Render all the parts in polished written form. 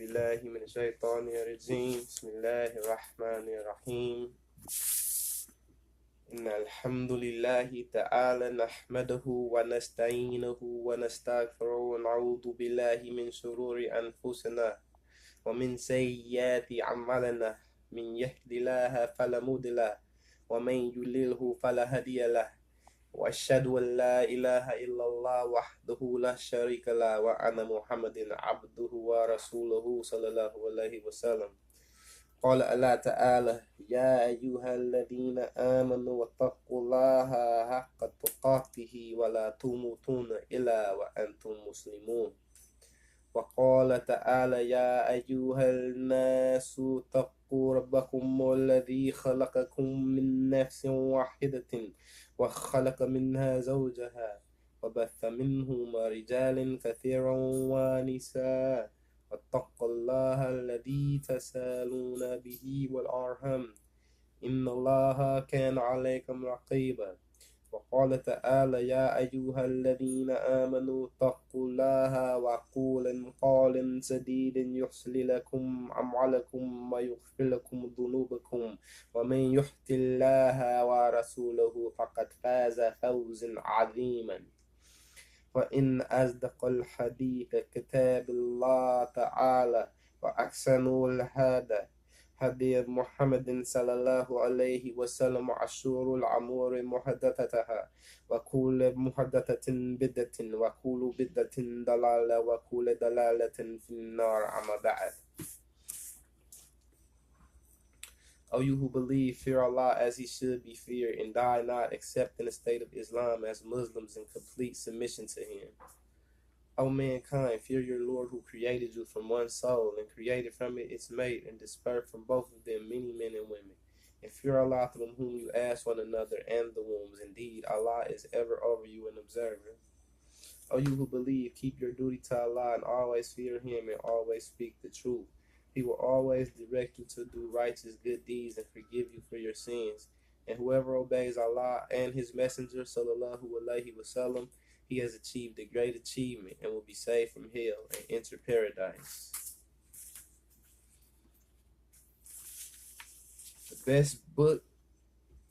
بالله من الشيطان الرجيم بسم الله الرحمن الرحيم إن الحمد لله تعالى نحمده ونستعينه ونستغفره ونعوذ بالله من شرور أنفسنا ومن سيئات أعمالنا من يهد الله فلا مضل له ومن يضلله فلا هادي له وأشهد أن لا إله إلا الله وحده لا شريك له وأن محمدا عبده ورسوله صلى الله عليه وسلم. قال الله تعالى يا أيها الذين آمنوا واتقوا الله حق تقاته ولا تموتون إلا وأنتم مسلمون. وقال تعالى يا أيها الناس اتقوا ربكم الذي خلقكم من نفس واحدة وخلق منها زوجها وبث منهما رجالا كثيرا ونساء واتقوا الله الذي تسالون به والأرحام إن الله كان عليكم رقيبا. وقال تعالى يا أيها الذين آمنوا اتقوا الله وقولوا قولا سديدا يحصل لكم أعمالكم ويغفر لكم ذنوبكم ومن يطع الله ورسوله فقد فاز فوزا عظيما. وإن أصدق الحديث كتاب الله تعالى وأحسن الهدى هدي محمد صلى الله عليه وسلم وشر الأمور محدثاتها وكل محدثة بدعة وكل بدعة ضلالة وكل ضلالة في النار. أما بعد. O you who believe, fear Allah as he should be feared, and die not except in the state of Islam as Muslims in complete submission to him. O mankind, fear your Lord who created you from one soul and created from it its mate and dispersed from both of them many men and women. And fear Allah from whom you ask one another and the wombs. Indeed, Allah is ever over you an observer. O you who believe, keep your duty to Allah and always fear him and always speak the truth. He will always direct you to do righteous good deeds and forgive you for your sins. And whoever obeys Allah and his messenger, sallallahu alaihi wasallam, he has achieved a great achievement and will be saved from hell and enter paradise.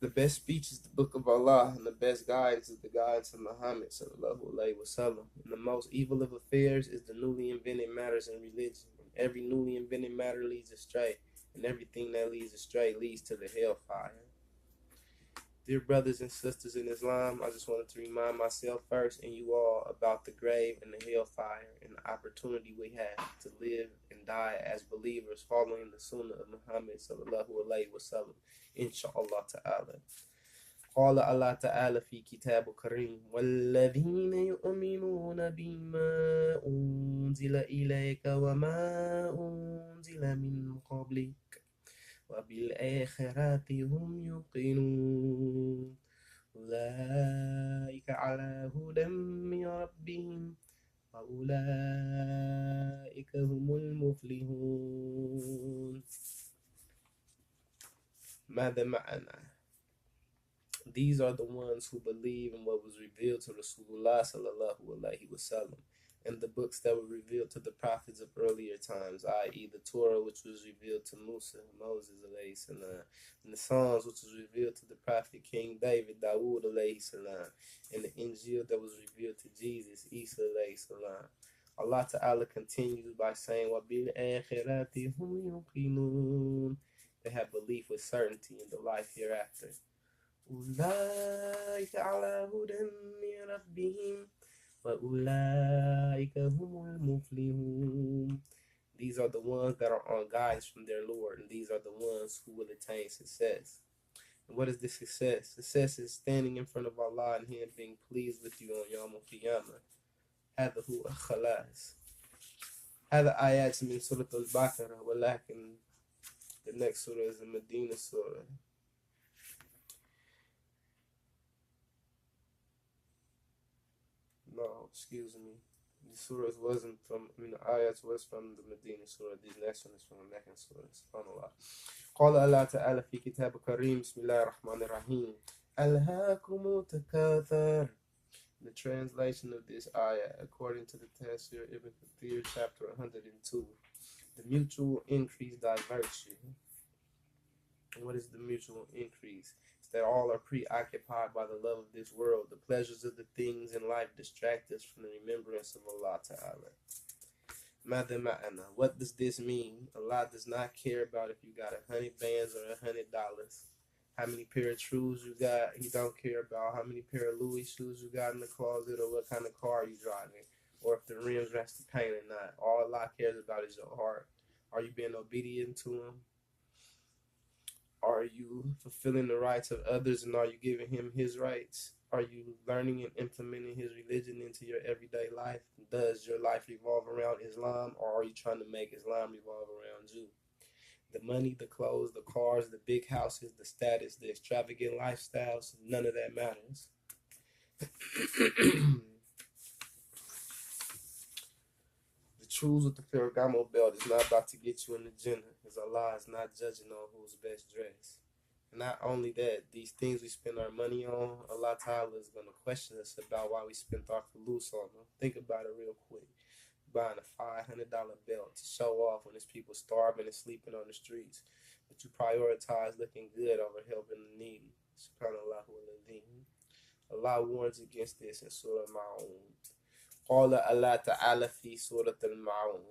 The best speech is the book of Allah, and the best guidance is the guidance of Muhammad sallallahu alaihi wasallam. And the most evil of affairs is the newly invented matters in religion. Every newly invented matter leads astray, and everything that leads astray leads to the hellfire. Dear brothers and sisters in Islam, I just wanted to remind myself first and you all about the grave and the hellfire and the opportunity we have to live and die as believers following the sunnah of Muhammad sallallahu alaihi wasallam, inshallah ta'ala. قال الله تعالى في كتاب الكريم والذين يؤمنون بما أنزل إليك وما أنزل من قبلك وبالآخرة هم يوقنون أولئك على هدى من ربهم وأولئك هم المفلحون. ماذا معنا? These are the ones who believe in what was revealed to Rasulullah sallallahu alaihi wasallam and the books that were revealed to the prophets of earlier times, i.e. the Torah, which was revealed to Moses alayhi salam, and the Psalms, which was revealed to the prophet King David, Dawood alayhi salam, and the Injil that was revealed to Jesus, Isa alayhi salam. Allah Ta'ala continues by saying, وَبِالْآخِرَةِ هُمْ يُوقِنُونَ. They have belief with certainty in the life hereafter. أولئك على هدى من ربهم وأولئك هم المفلحون. These are the ones that are on guidance from their Lord, and these are the ones who will attain success. And what is this success? Success is standing in front of Allah and him being pleased with you on Yawm al-Qiyamah. هذا هو الخلاص. هذا آيات من سورة البقرة, ولكن the next surah is the Medina surah. No, excuse me. The surahs wasn't from, the ayats was from the Medina surah. This next one is from the Meccan surah. SubhanAllah. قال الله تعالى في كتاب الكريم بسم الله الرحمن الرحيم ألهاكم التكاثر. The translation of this ayah, according to the Tafsir Ibn Kathir, chapter 102. The mutual increase diverts you. And what is the mutual increase? It's that all are preoccupied by the love of this world. The pleasures of the things in life distract us from the remembrance of Allah Ta'ala. What does this mean? Allah does not care about if you got 100 bands or $100. How many pair of shoes you got? He don't care about how many pair of Louis shoes you got in the closet or what kind of car you driving or if the rims match the paint or not. All Allah cares about is your heart. Are you being obedient to Him? Are you fulfilling the rights of others and are you giving Him His rights? Are you learning and implementing His religion into your everyday life? Does your life revolve around Islam or are you trying to make Islam revolve around you? The money, the clothes, the cars, the big houses, the status, the extravagant lifestyles, none of that matters. The truths with the Ferragamo belt is not about to get you in the Jannah, because Allah is not judging on who's best dressed. And not only that, these things we spend our money on, Allah Ta'ala is going to question us about why we spent our fulus on them. Think about it real quick. Buying a $500 belt to show off when there's people starving and sleeping on the streets, but you prioritize looking good over helping the needy. SubhanAllah wa Allah warns against this in Surah Ma'un. Qala Allah Ta'ala fi Surah Al-Ma'un.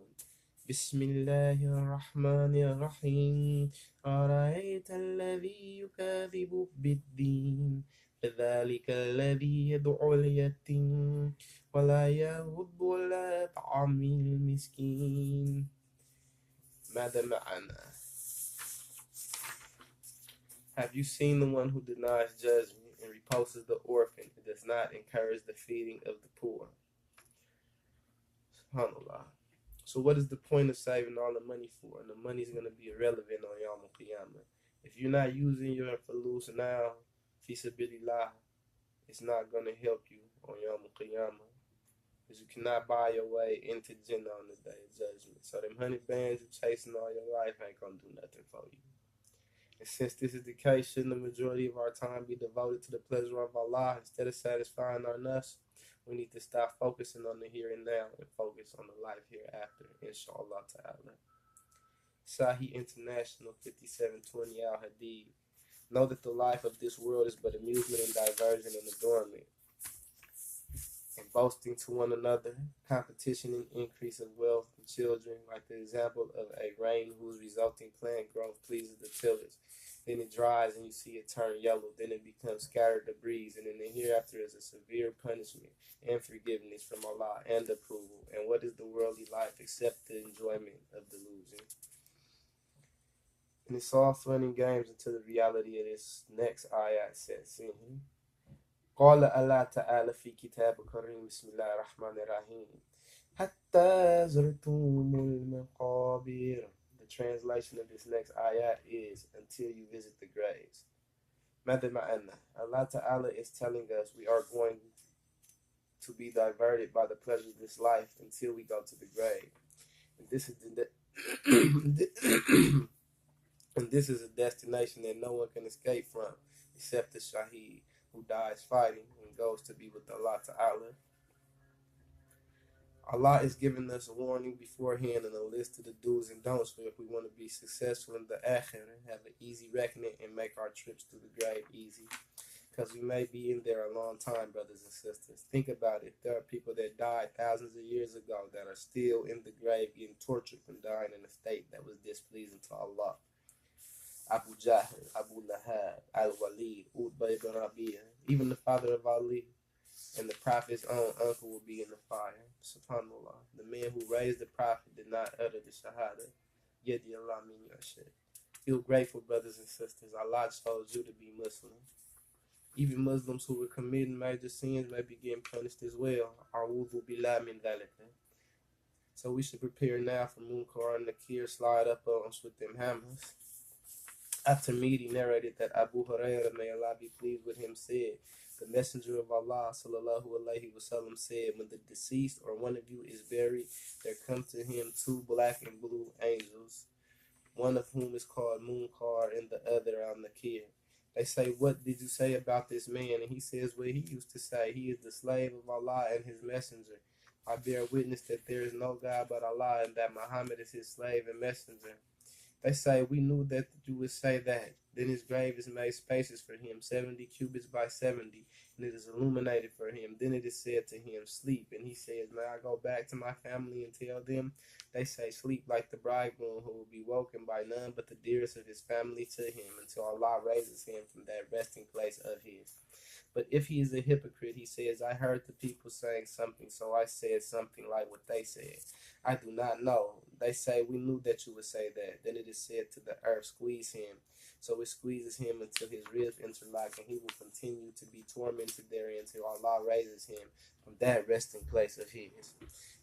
Bismillahir Rahmanir Rahim. Ara'ayta alladhi yukadhibu bid-din. فذلك الذي يدعو اليتيم ولا يهض على طعام المسكين. ماذا معنا? Have you seen the one who denies judgment and repulses the orphan and does not encourage the feeding of the poor? SubhanAllah. So what is the point of saving all the money for? And the money is going to be irrelevant on Yawm al-Qiyamah. If you're not using your fulus now, Fisabilillah, it's not going to help you on Yawm al-Qiyamah, because you cannot buy your way into Jannah on the Day of Judgment. So them 100 bands you're chasing all your life ain't going to do nothing for you. And since this is the case, shouldn't the majority of our time be devoted to the pleasure of Allah instead of satisfying our nafs? We need to stop focusing on the here and now and focus on the life hereafter, inshallah ta'ala. Sahih International 5720 Al-Hadid. Know that the life of this world is but amusement and diversion and adornment, and boasting to one another, competition and increase of wealth and children, like the example of a rain whose resulting plant growth pleases the tillers. Then it dries and you see it turn yellow, then it becomes scattered debris, and in the hereafter is a severe punishment and forgiveness from Allah and approval. And what is the worldly life except the enjoyment of delusion? And it's all fun and games until the reality of this next ayat sets in. قال الله تعالى في كتاب الكريم بسم الله الرحمن الرحيم حتى زرتم المقابر. The translation of this next ayat is until you visit the graves. ماذا معنا? Allah Ta'ala is telling us we are going to be diverted by the pleasure of this life until we go to the grave. And this is and this is a destination that no one can escape from except the shaheed, who dies fighting and goes to be with Allah Ta'ala. Allah is giving us a warning beforehand and a list of the do's and don'ts for if we want to be successful in the akhirah, have an easy reckoning, and make our trips to the grave easy. Because we may be in there a long time, brothers and sisters. Think about it. There are people that died thousands of years ago that are still in the grave getting tortured from dying in a state that was displeasing to Allah. Abu Jahl, Abu Lahab, Al-Walid, Utbah ibn Rabi'ah, even the father of Ali and the Prophet's own uncle will be in the fire. SubhanAllah. The man who raised the Prophet did not utter the Shahada. Yadi Allah min yashad. Feel grateful, brothers and sisters. Allah chose you to be Muslim. Even Muslims who were committing major sins may be getting punished as well. A'udhu billah min dhalika. So we should prepare now for Munkar and Nakir slide up on us with them hammers. At-Tirmidhi narrated that Abu Hurairah, may Allah be pleased with him, said, the Messenger of Allah sallallahu alaihi wasallam said, when the deceased or one of you is buried, there come to him two black and blue angels, one of whom is called Munkar and the other Al-Nakir. They say, what did you say about this man? And he says what he used to say, he is the slave of Allah and his messenger. I bear witness that there is no God but Allah, and that Muhammad is his slave and messenger. They say, we knew that you would say that. Then his grave is made spacious for him, 70 cubits by 70, and it is illuminated for him. Then it is said to him, sleep. And he says, may I go back to my family and tell them? They say, sleep like the bridegroom, who will be woken by none but the dearest of his family to him, until Allah raises him from that resting place of his. But if he is a hypocrite, he says, I heard the people saying something, so I said something like what they said. I do not know. They say, we knew that you would say that. Then it is said to the earth, squeeze him. So it squeezes him until his ribs interlock, and he will continue to be tormented therein until Allah raises him from that resting place of his.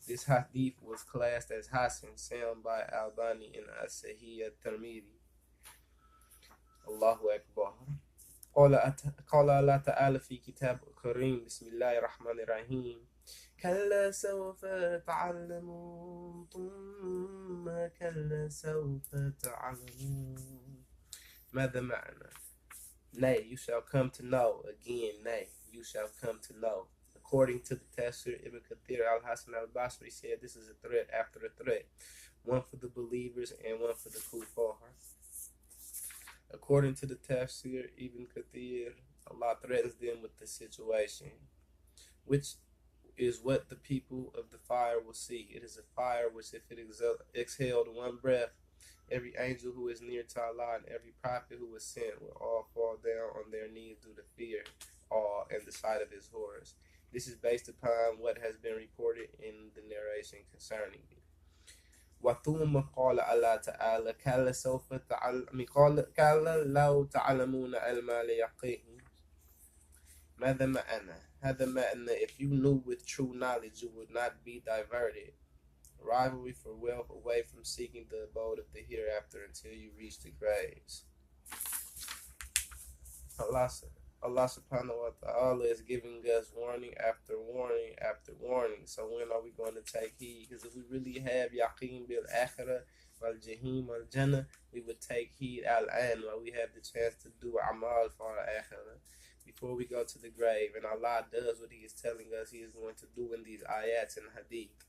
This hadith was classed as Hasan, sound by Albani in As-Sahih at-Tirmidhi. Allahu Akbar. قال الله تعالى في كتاب الكريم بسم الله الرحمن الرحيم كلا سوف تعلمون ثم كلا سوف تعلمون ماذا معنى nay you shall come to know again nay you shall come to know. According to the Tafsir, Ibn Kathir al-Hasan al-Basri said this is a threat after a threat, one for the believers and one for the kuffar. According to the Tafsir, Ibn Kathir, Allah threatens them with the situation, which is what the people of the fire will see. It is a fire which, if it exhaled one breath, every angel who is near to Allah and every prophet who is sent will all fall down on their knees due to fear, awe, and the sight of his horrors. This is based upon what has been reported in the narration concerning it. وثم قال الله تعالى كلا سوف كلا لو تعلمون علم اليقين ماذا معنى هذا معنى if you knew with true knowledge you would not be diverted. Rivalry for wealth away from seeking the abode of the hereafter until you reach the graves. Allah subhanahu wa ta'ala is giving us warning after warning after warning. So when are we going to take heed? Because if we really have yaqeen bil akhirah wal jahim wal jannah, we would take heed al-an while we have the chance to do amal for our akhirah before we go to the grave. And Allah does what he is telling us he is going to do in these ayats and hadith.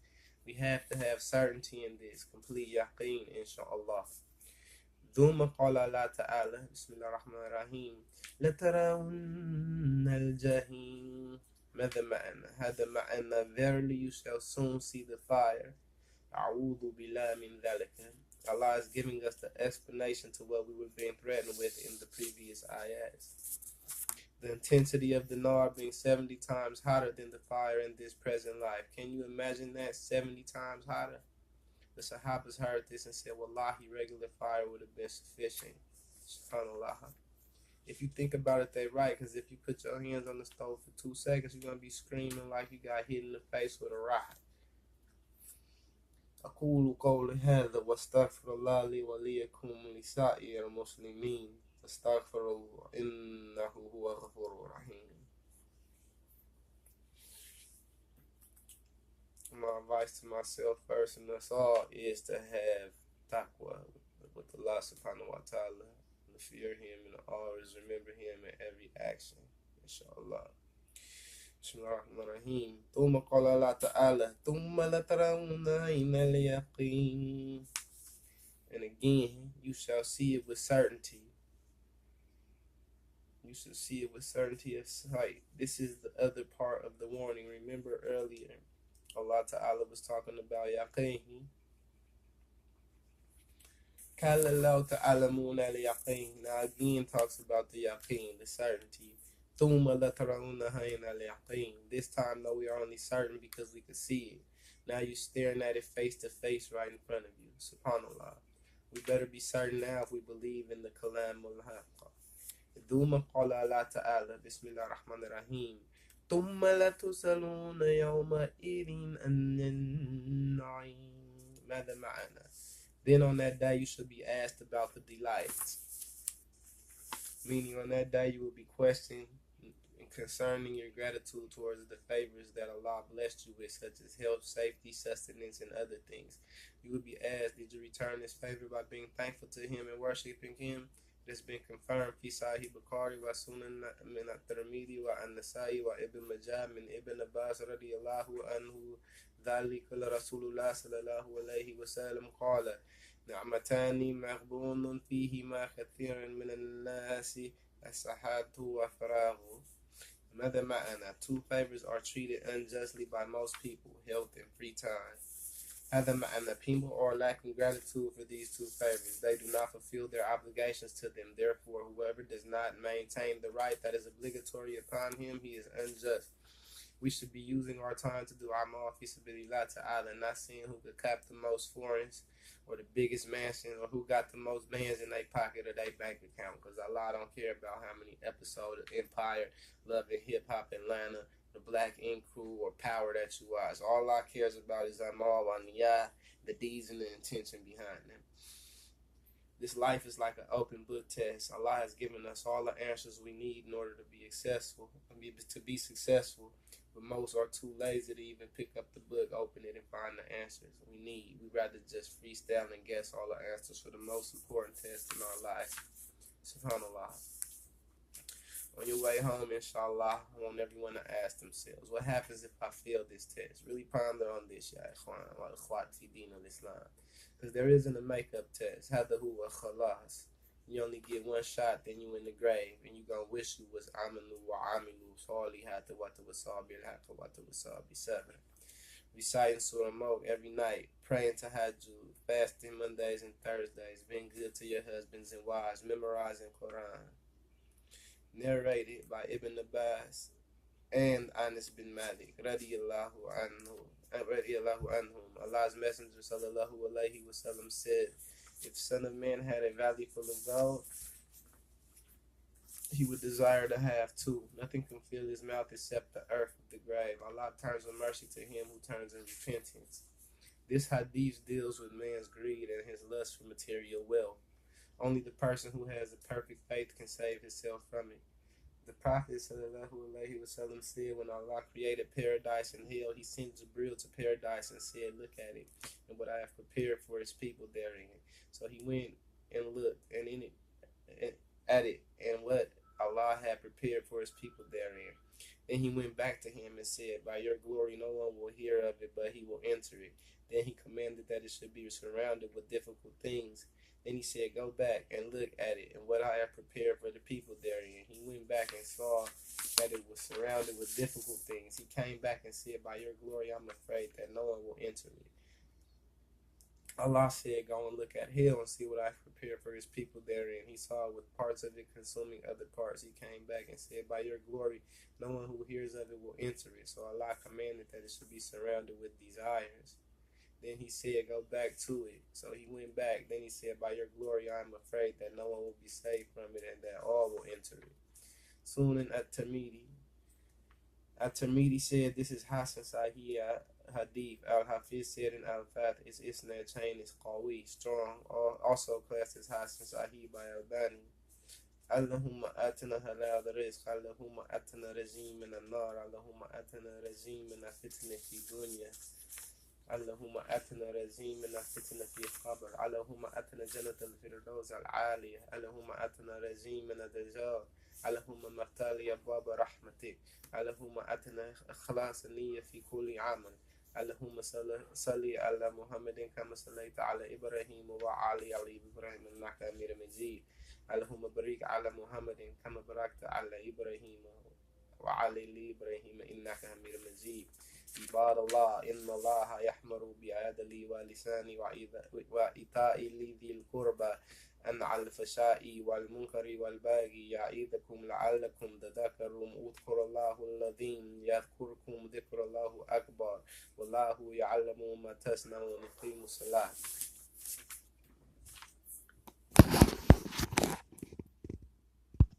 We have to have certainty in this, complete yaqeen, inshaAllah. ثم قال الله تعالى بسم الله الرحمن الرحيم لترون الجحيم ماذا معنى هذا معنى verily you shall soon see the fire. أعوذ بالله من ذلك. Allah is giving us the explanation to what we were being threatened with in the previous ayats. The intensity of the nar being 70 times hotter than the fire in this present life. Can you imagine that? 70 times hotter? The Sahabas heard this and said, Wallahi, regular fire would have been sufficient. SubhanAllah. If you think about it, they're right, because if you put your hands on the stove for 2 seconds, you're going to be screaming like you got hit in the face with a rock. أقول قولي هذا واستغفر الله لي وليكم ولسائر المسلمين استغفروا إنه هو الغفور الرحيم. My advice to myself first and us all is to have taqwa with Allah subhanahu wa ta'ala, to fear him and always remember him in every action, inshallah. Bismillahirrahmanirrahim. ثم قال الله تعالى ثم لترون عين اليقين. And again, you shall see it with certainty. You shall see it with certainty of sight. This is the other part of the warning. Remember earlier, Allah Ta'ala was talking about yaqeen. Kala law ta'alamun al yaqeen. Now again talks about the yaqeen, the certainty. Thumma la tarawunaha al yaqeen. This time though we are only certain because we could see it. Now you're staring at it face to face right in front of you. SubhanAllah. We better be certain now if we believe in the kalam al-haqqa. Thumma qala Allah Ta'ala Bismillah ar-Rahman ar-Rahim. ثم لتسألون يومئذ عن النعيم ماذا معنى. Then on that day you shall be asked about the delights. Meaning on that day you will be questioned concerning your gratitude towards the favors that Allah blessed you with, such as health, safety, sustenance, and other things. You will be asked, did you return this favor by being thankful to him and worshiping him? that's been confirmed في صحيح Bukhari وسنن من الترمذي والنسائي وابن ماجه من ابن عباس رضي الله عنه ذلك رسول الله صلى الله عليه وسلم قال نعمتان مغبون فيهما كثير من الناس الصحة وفراغ. Another ma'ana, two favors are treated unjustly by most people, health and free time. Other ma'ana, people are lacking gratitude for these two favors. They do not fulfill their obligations to them. Therefore, whoever does not maintain the right that is obligatory upon him, he is unjust. We should be using our time to do amal fi sabilillah ta'ala, not seeing who could cap the most foreigns or the biggest mansion or who got the most bands in their pocket or their bank account, because Allah don't care about how many episodes of Empire, Love and Hip Hop Atlanta, the Black Ink Crew, or Power that you watch. All Allah cares about is amal on the deeds and the intention behind them. This life is like an open book test. Allah has given us all the answers we need in order to be successful. But most are too lazy to even pick up the book, open it, and find the answers we need. We'd rather just freestyle and guess all the answers for the most important test in our life. SubhanAllah. On your way home, inshallah, I want everyone to ask themselves, what happens if I fail this test? Really ponder on this, ya ikhwan, wa akhwati din al-Islam. Because there isn't a makeup test. Hadahu wa khalas. You only get one shot, then you in the grave, and you gonna wish you was amanu wa amilu salihata wa tawasabi al-haqqa wa tawasabi sabr. Reciting Surah Mulk every night, praying tahajjud, fasting Mondays and Thursdays, being good to your husbands and wives, memorizing Quran. Narrated by Ibn Abbas and Anas bin Malik radiyallahu anhum. Allah's Messenger sallallahu alaihi wasallam said, if Son of Man had a valley full of gold, he would desire to have two. Nothing can fill his mouth except the earth of the grave. Allah turns with mercy to him who turns in repentance. This hadith deals with man's greed and his lust for material wealth. Only the person who has a perfect faith can save himself from it. The Prophet ﷺ said when Allah created paradise and hell, he sent Jibril to paradise and said, look at it and what I have prepared for his people therein. So he went and looked at it and what Allah had prepared for his people therein. Then he went back to him and said, by your glory no one will hear of it, but he will enter it. Then he commanded that it should be surrounded with difficult things. Then he said, go back and look at it and what I have prepared for the people therein. He went back and saw that it was surrounded with difficult things. He came back and said, by your glory, I'm afraid that no one will enter it. Allah said, go and look at hell and see what I have prepared for his people therein. He saw with parts of it consuming other parts. He came back and said, by your glory, no one who hears of it will enter it. So Allah commanded that it should be surrounded with desires. Then he said, go back to it. So he went back. Then he said, by your glory, I am afraid that no one will be saved from it and that all will enter it. Sunan at-Tirmidhi. At-Tirmidhi said, this is Hasan Sahih Hadith. Al-Hafiz said in Al-Fath, its isnad chain is qawi, strong. Also classed as Hasan Sahih by Albani. Allahumma atina halal rizq. Allahumma atina rajim min al-nar. Allahumma atina rajim min al-fitna fi dunya. Allahumma atina razim min al-fitna fi qabr. Allahumma atina jannat al-firdaus al-aliyah. Allahumma atina razim min al-dajjal. Allahumma maftali abwab rahmatik. Allahumma atina ikhlas niyya fi kulli amal. Allahumma salli ala Muhammadin kama sallaita ala Ibrahim wa ali Ibrahim innaka Hamidum Majid. Allahumma barik ala Muhammadin kama barakta ala Ibrahim wa ali Ibrahim innaka Hamidum Majid. عباد الله إن الله يحمر بعدل ولسان وإيتاء ذي القربى أن على الفحشاء والمنكر والبغي يعظكم لعلكم تذكرون اذكروا الله الذين يذكركم ذكر الله أكبر والله يعلم ما تصنعون. اقيموا الصلاة.